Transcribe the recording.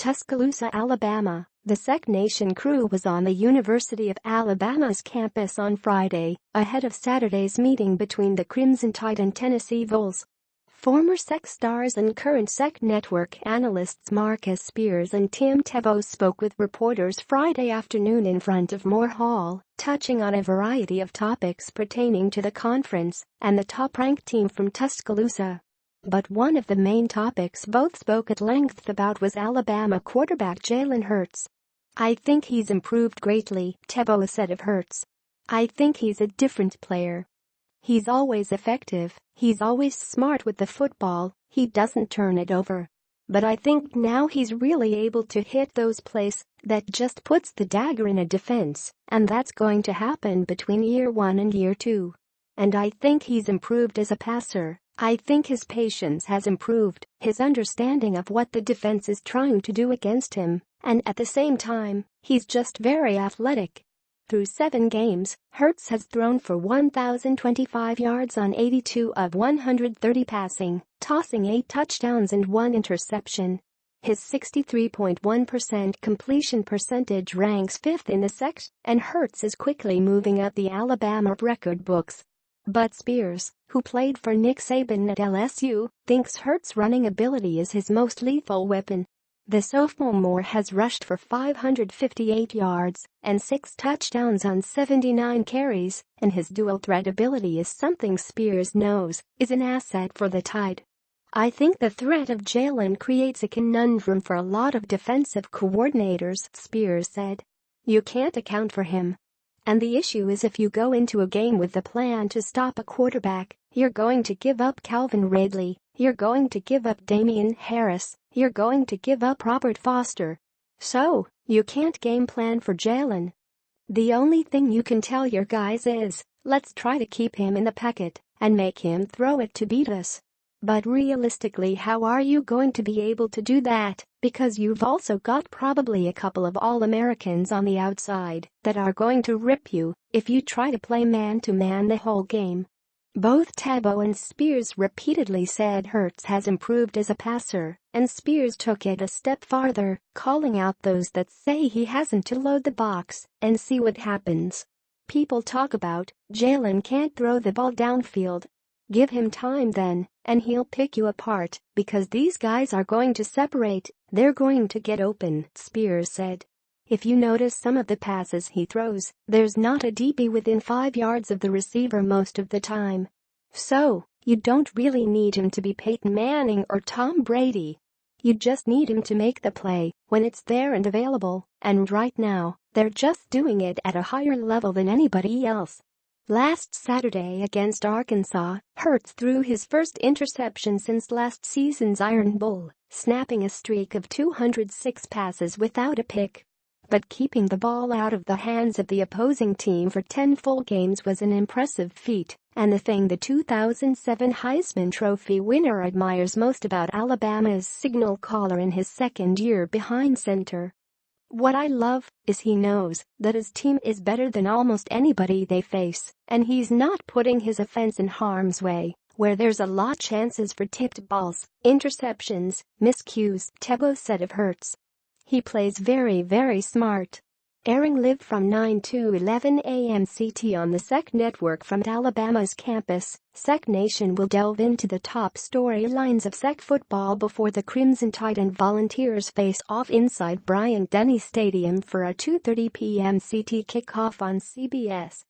Tuscaloosa, Alabama. The SEC Nation crew was on the University of Alabama's campus on Friday, ahead of Saturday's meeting between the Crimson Tide and Tennessee Vols. Former SEC stars and current SEC network analysts Marcus Spears and Tim Tebow spoke with reporters Friday afternoon in front of Moore Hall, touching on a variety of topics pertaining to the conference and the top-ranked team from Tuscaloosa. But one of the main topics both spoke at length about was Alabama quarterback Jalen Hurts. "I think he's improved greatly," Tebow said of Hurts. "I think he's a different player. He's always effective, he's always smart with the football, he doesn't turn it over. But I think now he's really able to hit those plays that just puts the dagger in a defense, and that's going to happen between year 1 and year 2. And I think he's improved as a passer. I think his patience has improved, his understanding of what the defense is trying to do against him, and at the same time, he's just very athletic." Through 7 games, Hurts has thrown for 1,025 yards on 82 of 130 passing, tossing 8 touchdowns and 1 interception. His 63.1% completion percentage ranks 5th in the SEC, and Hurts is quickly moving up the Alabama record books. But Spears, who played for Nick Saban at LSU, thinks Hurts' running ability is his most lethal weapon. The sophomore has rushed for 558 yards and 6 touchdowns on 79 carries, and his dual-threat ability is something Spears knows is an asset for the Tide. "I think the threat of Jalen creates a conundrum for a lot of defensive coordinators," Spears said. "You can't account for him. And the issue is if you go into a game with the plan to stop a quarterback, you're going to give up Calvin Ridley, you're going to give up Damian Harris, you're going to give up Robert Foster. So, you can't game plan for Jalen. The only thing you can tell your guys is, let's try to keep him in the pocket and make him throw it to beat us. But realistically, how are you going to be able to do that? Because you've also got probably a couple of All-Americans on the outside that are going to rip you if you try to play man-to-man the whole game." Both Tebow and Spears repeatedly said Hurts has improved as a passer, and Spears took it a step farther, calling out those that say he hasn't to load the box and see what happens. "People talk about Jalen can't throw the ball downfield. Give him time then, and he'll pick you apart because these guys are going to separate, they're going to get open," Spears said. "If you notice some of the passes he throws, there's not a DB within 5 yards of the receiver most of the time. So, you don't really need him to be Peyton Manning or Tom Brady. You just need him to make the play when it's there and available, and right now, they're just doing it at a higher level than anybody else." Last Saturday against Arkansas, Hurts threw his first interception since last season's Iron Bowl, snapping a streak of 206 passes without a pick. But keeping the ball out of the hands of the opposing team for 10 full games was an impressive feat, and the thing the 2007 Heisman Trophy winner admires most about Alabama's signal caller in his second year behind center. "What I love is he knows that his team is better than almost anybody they face, and he's not putting his offense in harm's way, where there's a lot chances for tipped balls, interceptions, miscues," Tebow said of Hurts. "He plays very, very smart." Airing live from 9 to 11 a.m. CT on the SEC network from Alabama's campus, SEC Nation will delve into the top storylines of SEC football before the Crimson Tide and Volunteers face off inside Bryant-Denny Stadium for a 2:30 p.m. CT kickoff on CBS.